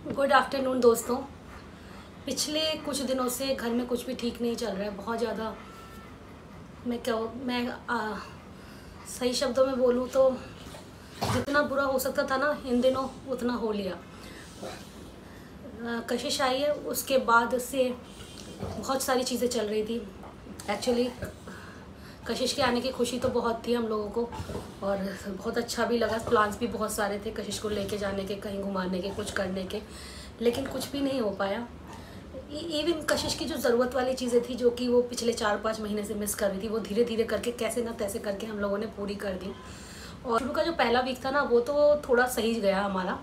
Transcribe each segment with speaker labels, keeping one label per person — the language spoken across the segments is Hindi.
Speaker 1: गुड आफ्टरनून दोस्तों। पिछले कुछ दिनों से घर में कुछ भी ठीक नहीं चल रहा है। बहुत ज़्यादा मैं सही शब्दों में बोलूँ तो जितना बुरा हो सकता था ना इन दिनों उतना हो लिया। कशिश आई है, उसके बाद से बहुत सारी चीज़ें चल रही थी। एक्चुअली कशिश के आने की खुशी तो बहुत थी हम लोगों को और बहुत अच्छा भी लगा। प्लान्स भी बहुत सारे थे कशिश को लेके जाने के, कहीं घुमाने के, कुछ करने के, लेकिन कुछ भी नहीं हो पाया। इवन कशिश की जो ज़रूरत वाली चीज़ें थी जो कि वो पिछले 4-5 महीने से मिस कर रही थी, वो धीरे धीरे करके कैसे ना तैसे करके हम लोगों ने पूरी कर दी। और शुरू का जो पहला वीक था ना वो तो थोड़ा सही गया हमारा,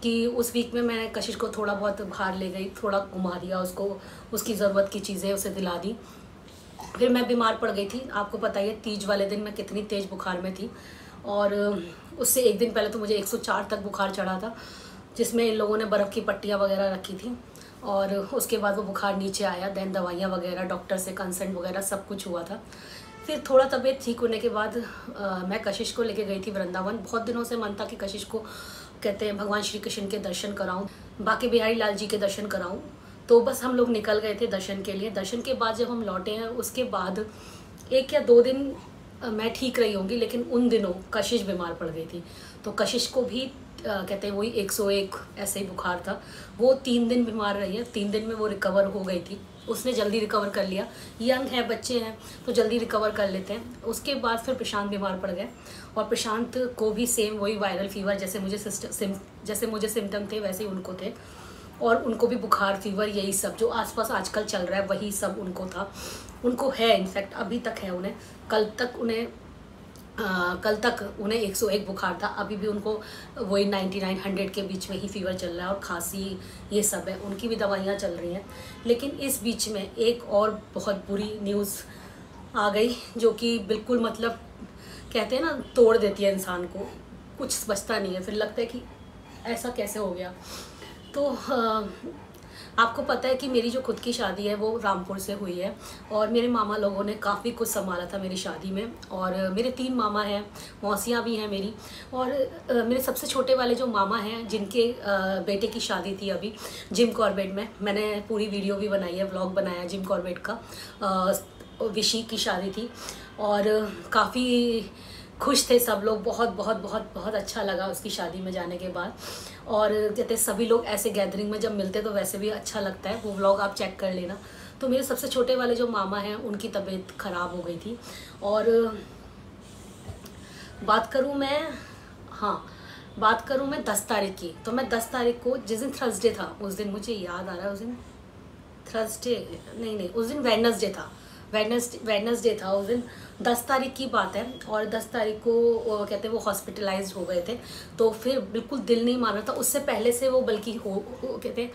Speaker 1: कि उस वीक में मैं कशिश को थोड़ा बहुत बाहर ले गई, थोड़ा घुमा दिया उसको, उसकी ज़रूरत की चीज़ें उसे दिला दी। फिर मैं बीमार पड़ गई थी, आपको पता ही है तीज वाले दिन मैं कितनी तेज़ बुखार में थी। और उससे एक दिन पहले तो मुझे 104 तक बुखार चढ़ा था, जिसमें इन लोगों ने बर्फ़ की पट्टियाँ वगैरह रखी थी। और उसके बाद वो बुखार नीचे आया, दैन दवाइयाँ वगैरह, डॉक्टर से कंसल्ट वगैरह सब कुछ हुआ था। फिर थोड़ा तबीयत ठीक होने के बाद मैं कशिश को लेके गई थी वृंदावन। बहुत दिनों से मन था कि कशिश को कहते हैं भगवान श्री कृष्ण के दर्शन कराऊं, बाकी बिहारी लाल जी के दर्शन कराऊं। तो बस हम लोग निकल गए थे दर्शन के लिए। दर्शन के बाद जब हम लौटे हैं उसके बाद 1 या 2 दिन मैं ठीक रही होंगी, लेकिन उन दिनों कशिश बीमार पड़ गई थी। तो कशिश को भी कहते हैं वही 101 ऐसे ही बुखार था। वो 3 दिन बीमार रही है, 3 दिन में वो रिकवर हो गई थी। उसने जल्दी रिकवर कर लिया, यंग है, बच्चे हैं तो जल्दी रिकवर कर लेते हैं। उसके बाद फिर प्रशांत बीमार पड़ गए और प्रशांत को भी सेम वही वायरल फीवर, जैसे मुझे सिम्टम थे वैसे ही उनको थे। और उनको भी बुखार, फीवर, यही सब जो आसपास आजकल चल रहा है वही सब उनको था, उनको है। इनफैक्ट अभी तक है उन्हें। कल तक उन्हें 101 बुखार था, अभी भी उनको वही 99-100 के बीच में ही फीवर चल रहा है और खांसी ये सब है। उनकी भी दवाइयाँ चल रही हैं। लेकिन इस बीच में एक और बहुत बुरी न्यूज़ आ गई जो कि बिल्कुल मतलब कहते हैं ना तोड़ देती है इंसान को, कुछ बचता नहीं है। फिर लगता है कि ऐसा कैसे हो गया। तो आपको पता है कि मेरी जो खुद की शादी है वो रामपुर से हुई है और मेरे मामा लोगों ने काफ़ी कुछ संभाला था मेरी शादी में। और मेरे 3 मामा हैं, मौसियाँ भी हैं मेरी। और मेरे सबसे छोटे वाले जो मामा हैं जिनके बेटे की शादी थी अभी जिम कॉर्बेट में, मैंने पूरी वीडियो भी बनाई है, व्लॉग बनाया जिम कॉर्बेट का। विशी की शादी थी और काफ़ी खुश थे सब लोग। बहुत बहुत बहुत बहुत अच्छा लगा उसकी शादी में जाने के बाद। और कहते सभी लोग ऐसे गैदरिंग में जब मिलते तो वैसे भी अच्छा लगता है। वो व्लॉग आप चेक कर लेना। तो मेरे सबसे छोटे वाले जो मामा हैं उनकी तबीयत ख़राब हो गई थी। और बात करूं मैं 10 तारीख की, तो मैं 10 तारीख को, जिस दिन थर्सडे था, उस दिन मुझे याद आ रहा है, उस दिन थर्सडे नहीं, उस दिन वेडनेसडे था। वेडनेसडे था उस दिन, 10 तारीख की बात है। और 10 तारीख को कहते हैं वो हॉस्पिटलाइज्ड हो गए थे। तो फिर बिल्कुल दिल नहीं मान रहा था। उससे पहले से वो बल्कि कहते हैं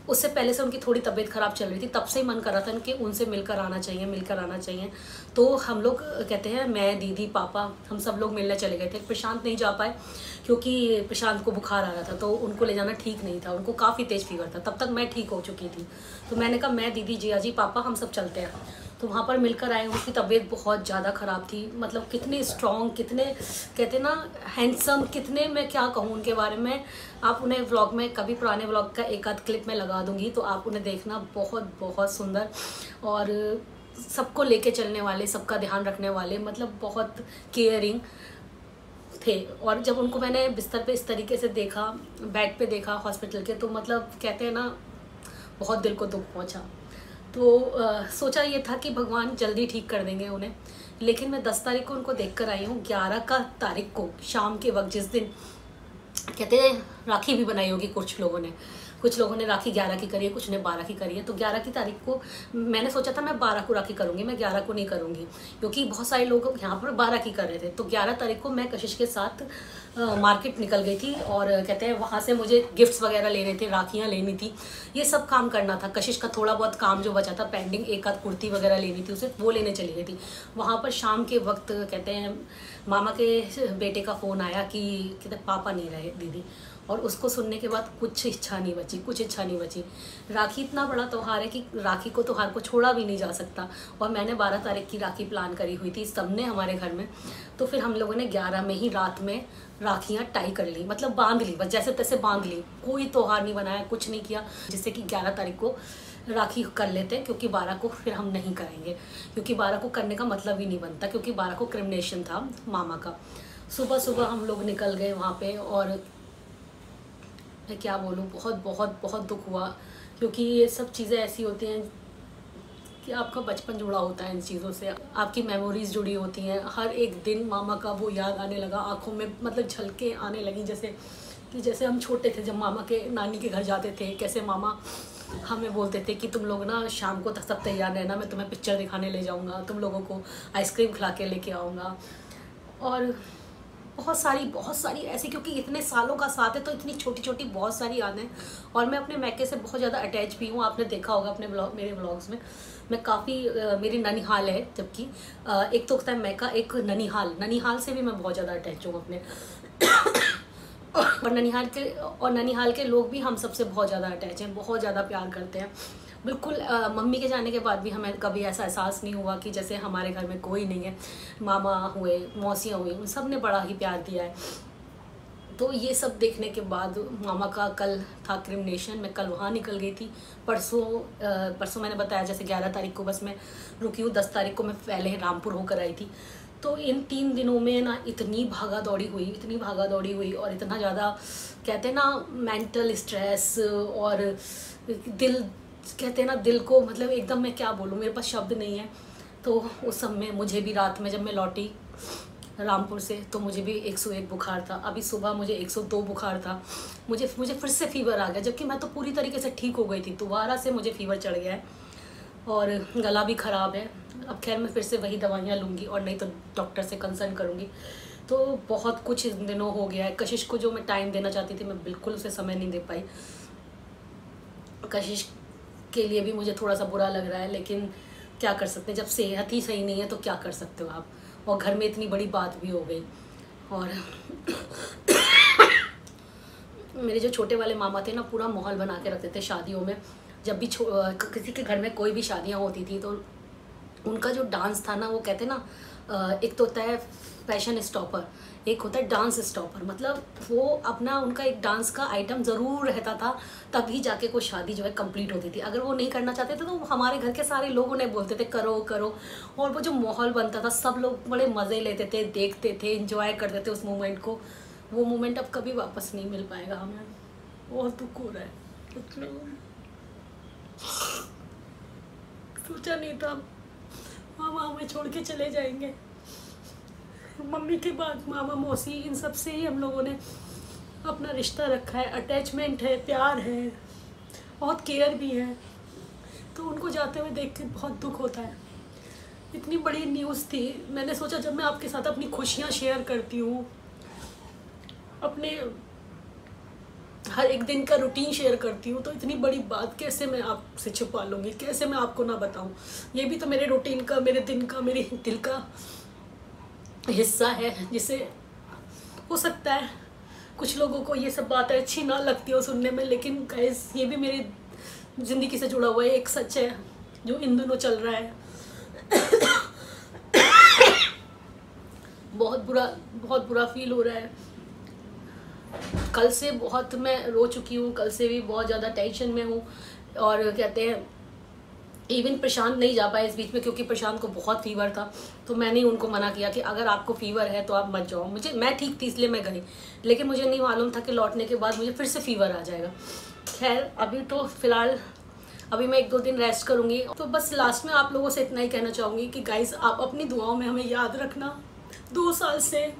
Speaker 1: उससे पहले से उनकी थोड़ी तबीयत ख़राब चल रही थी। तब से ही मन कर रहा था कि उनसे मिलकर आना चाहिए। तो हम लोग कहते हैं मैं, दीदी, पापा, हम सब लोग मिलने चले गए थे। प्रशांत नहीं जा पाए क्योंकि प्रशांत को बुखार आ रहा था, तो उनको ले जाना ठीक नहीं था। उनको काफ़ी तेज़ फीवर था, तब तक मैं ठीक हो चुकी थी। तो मैंने कहा मैं, दीदी, जिया जी, पापा, हम सब चलते हैं। तो वहाँ पर मिलकर आए। उनकी तबीयत बहुत ज़्यादा ख़राब थी। मतलब कितने स्ट्रॉन्ग, कितने कहते ना हैंडसम, कितने, मैं क्या कहूँ उनके बारे में। आप उन्हें व्लॉग में, कभी पुराने व्लॉग का एक आध क्लिप में लगा दूँगी तो आप उन्हें देखना। बहुत बहुत सुंदर और सबको लेके चलने वाले, सबका ध्यान रखने वाले, मतलब बहुत केयरिंग थे। और जब उनको मैंने बिस्तर पे इस तरीके से देखा, बेड पे देखा हॉस्पिटल के, तो मतलब कहते हैं ना बहुत दिल को दुख पहुँचा। तो सोचा ये था कि भगवान जल्दी ठीक कर देंगे उन्हें। लेकिन मैं 10 तारीख को उनको देख कर आई हूँ। 11 तारीख को शाम के वक्त, जिस दिन कहते हैं राखी भी बनाई होगी कुछ लोगों ने राखी 11 की करी है, कुछ ने 12 की करी है। तो 11 की तारीख को मैंने सोचा था मैं 12 को राखी करूँगी, मैं 11 को नहीं करूँगी, क्योंकि बहुत सारे लोग यहाँ पर 12 की कर रहे थे। तो 11 तारीख को मैं कशिश के साथ मार्केट निकल गई थी और कहते हैं वहाँ से मुझे गिफ्ट्स वगैरह लेने थे, राखियाँ लेनी थी, ये सब काम करना था। कशिश का थोड़ा बहुत काम जो बचा था पेंडिंग, एक आध कुर्ती वगैरह लेनी थी, उसे वो लेने चली गई थी। वहाँ पर शाम के वक्त कहते हैं मामा के बेटे का फ़ोन आया कि कहते पापा नहीं रहे दीदी। और उसको सुनने के बाद कुछ इच्छा नहीं बची, कुछ इच्छा नहीं बची। राखी इतना बड़ा त्यौहार है कि राखी को त्यौहार को छोड़ा भी नहीं जा सकता। और मैंने 12 तारीख की राखी प्लान करी हुई थी सबने हमारे घर में। तो फिर हम लोगों ने 11 में ही रात में राखियाँ टाई कर ली, मतलब बांध ली, बस जैसे तैसे बांध ली। कोई त्यौहार नहीं बनाया, कुछ नहीं किया, जिससे कि 11 तारीख को राखी कर लेते हैं, क्योंकि 12 को फिर हम नहीं करेंगे, क्योंकि 12 को करने का मतलब ही नहीं बनता, क्योंकि 12 को क्रिमिनेशन था मामा का। सुबह सुबह हम लोग निकल गए वहाँ पे, और मैं क्या बोलूँ, बहुत बहुत बहुत दुख हुआ, क्योंकि ये सब चीज़ें ऐसी होती हैं कि आपका बचपन जुड़ा होता है इन चीज़ों से, आपकी मेमोरीज जुड़ी होती हैं। हर एक दिन मामा का वो याद आने लगा, आँखों में मतलब झलके आने लगी, जैसे हम छोटे थे जब मामा के नानी के घर जाते थे, कैसे मामा हमें बोलते थे कि तुम लोग ना शाम को सब तैयार रहना, मैं तुम्हें पिक्चर दिखाने ले जाऊंगा, तुम लोगों को आइसक्रीम खिला के लेके आऊँगा। और बहुत सारी ऐसी, क्योंकि इतने सालों का साथ है तो इतनी छोटी छोटी बहुत सारी यादें। और मैं अपने मैके से बहुत ज़्यादा अटैच भी हूँ, आपने देखा होगा अपने मेरे ब्लॉग्स में। मैं काफ़ी मेरी ननिहाल है, जबकि एक तो होता है मैका, एक ननिहाल से भी मैं बहुत ज़्यादा अटैच हूँ अपने और ननिहाल के लोग भी हम सबसे बहुत ज़्यादा अटैच हैं, बहुत ज़्यादा प्यार करते हैं। बिल्कुल मम्मी के जाने के बाद भी हमें कभी ऐसा एहसास नहीं हुआ कि जैसे हमारे घर में कोई नहीं है। मामा हुए, मौसियाँ हुई, उन सब ने बड़ा ही प्यार दिया है। तो ये सब देखने के बाद मामा का कल था क्रिमिनेशन, मैं कल वहाँ निकल गई थी। परसों मैंने बताया जैसे 11 तारीख को बस मैं रुकी हूँ, 10 तारीख को मैं पहले रामपुर होकर आई थी। तो इन 3 दिनों में ना इतनी भागा दौड़ी हुई और इतना ज़्यादा कहते हैं ना मेंटल स्ट्रेस, और दिल कहते हैं ना दिल को, मतलब एकदम मैं क्या बोलूँ, मेरे पास शब्द नहीं है। तो उस समय मुझे भी रात में जब मैं लौटी रामपुर से तो मुझे भी 101 बुखार था। अभी सुबह मुझे 102 बुखार था। मुझे फिर से फीवर आ गया, जबकि मैं तो पूरी तरीके से ठीक हो गई थी, दोबारा से मुझे फीवर चढ़ गया है और गला भी ख़राब है। अब खैर मैं फिर से वही दवाइयाँ लूँगी, और नहीं तो डॉक्टर से कंसल्ट करूँगी। तो बहुत कुछ इन दिनों हो गया है। कशिश को जो मैं टाइम देना चाहती थी, मैं बिल्कुल उसे समय नहीं दे पाई। कशिश के लिए भी मुझे थोड़ा सा बुरा लग रहा है, लेकिन क्या कर सकते हैं, जब सेहत ही सही नहीं है तो क्या कर सकते हो आप। और घर में इतनी बड़ी बात भी हो गई। और मेरे जो छोटे वाले मामा थे ना, पूरा माहौल बना के रखते थे शादियों में। जब भी किसी के घर में कोई भी शादियाँ होती थी तो उनका जो डांस था ना, वो कहते ना, एक तो होता है फैशन स्टॉपर, एक होता है डांस स्टॉपर। मतलब वो अपना उनका एक डांस का आइटम ज़रूर रहता था, तभी जाके कोई शादी जो है कंप्लीट होती थी। अगर वो नहीं करना चाहते थे तो हमारे घर के सारे लोग उन्हें बोलते थे करो करो। और वो जो माहौल बनता था, सब लोग बड़े मज़े लेते थे, देखते थे, एंजॉय करते थे उस मोमेंट को। वो मोमेंट अब कभी वापस नहीं मिल पाएगा हमें। बहुत दुख हो रहा है। सोचा नहीं था मामा हमें छोड़ के चले जाएंगे। मम्मी के बाद मामा, मौसी, इन सब से ही हम लोगों ने अपना रिश्ता रखा है। अटैचमेंट है, प्यार है, बहुत केयर भी है। तो उनको जाते हुए देख के बहुत दुख होता है। इतनी बड़ी न्यूज़ थी, मैंने सोचा जब मैं आपके साथ अपनी खुशियाँ शेयर करती हूँ, अपने हर एक दिन का रूटीन शेयर करती हूँ, तो इतनी बड़ी बात कैसे मैं आपसे छुपा लूँगी, कैसे मैं आपको ना बताऊँ। ये भी तो मेरे रूटीन का, मेरे दिन का, मेरे दिल का हिस्सा है, जिसे हो सकता है कुछ लोगों को ये सब बातें अच्छी ना लगती हो सुनने में, लेकिन गाइस ये भी मेरी ज़िंदगी से जुड़ा हुआ है, एक सच है जो इन दिनों चल रहा है। बहुत बुरा फील हो रहा है। कल से बहुत मैं रो चुकी हूँ, कल से भी बहुत ज़्यादा टेंशन में हूँ। और कहते हैं इवन प्रशांत नहीं जा पाए इस बीच में, क्योंकि प्रशांत को बहुत फीवर था। तो मैंने उनको मना किया कि अगर आपको फीवर है तो आप मत जाओ। मैं ठीक थी इसलिए मैं गई, लेकिन मुझे नहीं मालूम था कि लौटने के बाद मुझे फिर से फीवर आ जाएगा। खैर अभी तो फ़िलहाल अभी मैं 1-2 दिन रेस्ट करूँगी। तो बस लास्ट में आप लोगों से इतना ही कहना चाहूँगी कि गाइस, आप अपनी दुआओं में हमें याद रखना। 2 साल से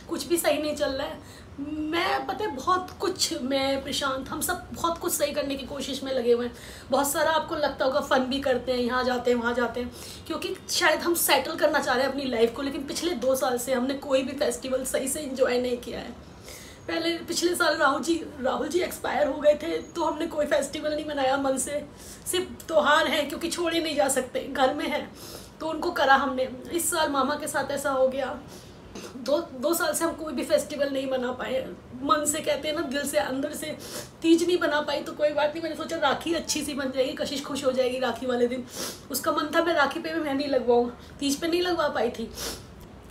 Speaker 1: कुछ भी सही नहीं चल रहा है। मैं पता है बहुत कुछ, मैं प्रशांत, हम सब बहुत कुछ सही करने की कोशिश में लगे हुए हैं। बहुत सारा आपको लगता होगा फ़न भी करते हैं, यहाँ जाते हैं वहाँ जाते हैं, क्योंकि शायद हम सेटल करना चाह रहे हैं अपनी लाइफ को। लेकिन पिछले 2 साल से हमने कोई भी फेस्टिवल सही से एंजॉय नहीं किया है। पिछले साल राहुल जी एक्सपायर हो गए थे, तो हमने कोई फेस्टिवल नहीं मनाया मन से। सिर्फ त्योहार है, क्योंकि छोड़े नहीं जा सकते, घर में है, तो उनको करा हमने। इस साल मामा के साथ ऐसा हो गया, दो साल से हम कोई भी फेस्टिवल नहीं मना पाए, मन से कहते हैं ना, दिल से अंदर से तीज नहीं बना पाई तो कोई बात नहीं। मैंने सोचा राखी अच्छी सी बन जाएगी, कशिश खुश हो जाएगी राखी वाले दिन। उसका मन था मैं राखी पे भी मेहंदी लगवाऊँ, तीज पे नहीं लगवा पाई थी,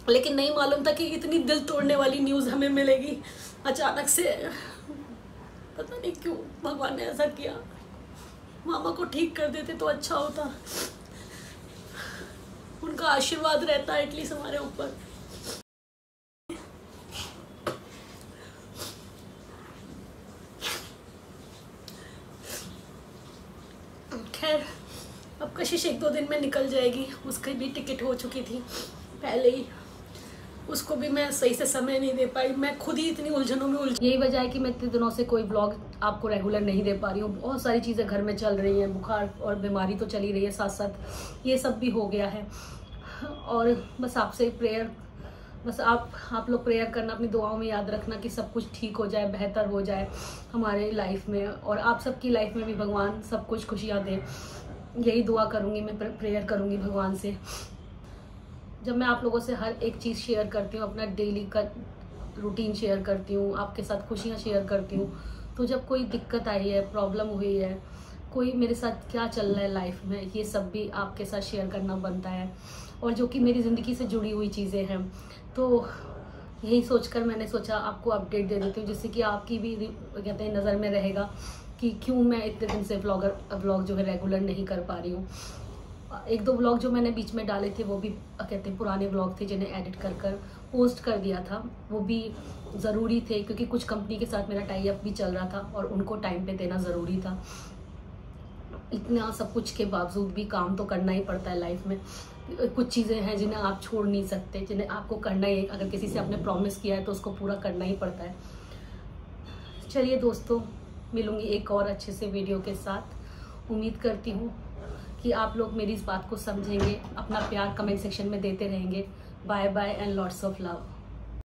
Speaker 1: लेकिन नहीं मालूम था कि इतनी दिल तोड़ने वाली न्यूज़ हमें मिलेगी अचानक से। पता नहीं क्यों भगवान ने ऐसा किया। मामा को ठीक कर देते तो अच्छा होता, उनका आशीर्वाद रहता है एटलीस्ट हमारे ऊपर। खैर अब कशिश 1-2 दिन में निकल जाएगी, उसकी भी टिकट हो चुकी थी पहले ही, उसको भी मैं सही से समय नहीं दे पाई, मैं खुद ही इतनी उलझनों में उलझ। यही वजह है कि मैं इतने दिनों से कोई ब्लॉग आपको रेगुलर नहीं दे पा रही हूँ। बहुत सारी चीज़ें घर में चल रही हैं, बुखार और बीमारी तो चली रही है साथ साथ, ये सब भी हो गया है। और बस आपसे प्रेयर, बस आप लोग प्रेयर करना, अपनी दुआओं में याद रखना कि सब कुछ ठीक हो जाए, बेहतर हो जाए हमारे लाइफ में, और आप सबकी लाइफ में भी भगवान सब कुछ खुशियाँ दे। यही दुआ करूँगी मैं, प्रेयर करूँगी भगवान से। जब मैं आप लोगों से हर एक चीज़ शेयर करती हूँ, अपना डेली का रूटीन शेयर करती हूँ, आपके साथ खुशियाँ शेयर करती हूँ, तो जब कोई दिक्कत आई है, प्रॉब्लम हुई है, कोई मेरे साथ क्या चल रहा है लाइफ में, ये सब भी आपके साथ शेयर करना बनता है, और जो कि मेरी ज़िंदगी से जुड़ी हुई चीज़ें हैं। तो यही सोचकर मैंने सोचा आपको अपडेट दे देती हूँ, जिससे कि आपकी भी कहते हैं नज़र में रहेगा कि क्यों मैं इतने दिन से व्लॉग जो है रेगुलर नहीं कर पा रही हूँ। 1-2 व्लॉग जो मैंने बीच में डाले थे वो भी कहते हैं पुराने व्लॉग थे, जिन्हें एडिट कर पोस्ट कर दिया था। वो भी ज़रूरी थे क्योंकि कुछ कंपनी के साथ मेरा टाई अप भी चल रहा था और उनको टाइम पे देना ज़रूरी था। इतना सब कुछ के बावजूद भी काम तो करना ही पड़ता है लाइफ में। कुछ चीज़ें हैं जिन्हें आप छोड़ नहीं सकते, जिन्हें आपको करना ही, अगर किसी से आपने प्रॉमिस किया है तो उसको पूरा करना ही पड़ता है। चलिए दोस्तों, मिलूंगी एक और अच्छे से वीडियो के साथ। उम्मीद करती हूँ कि आप लोग मेरी इस बात को समझेंगे, अपना प्यार कमेंट सेक्शन में देते रहेंगे। Bye bye and lots of love.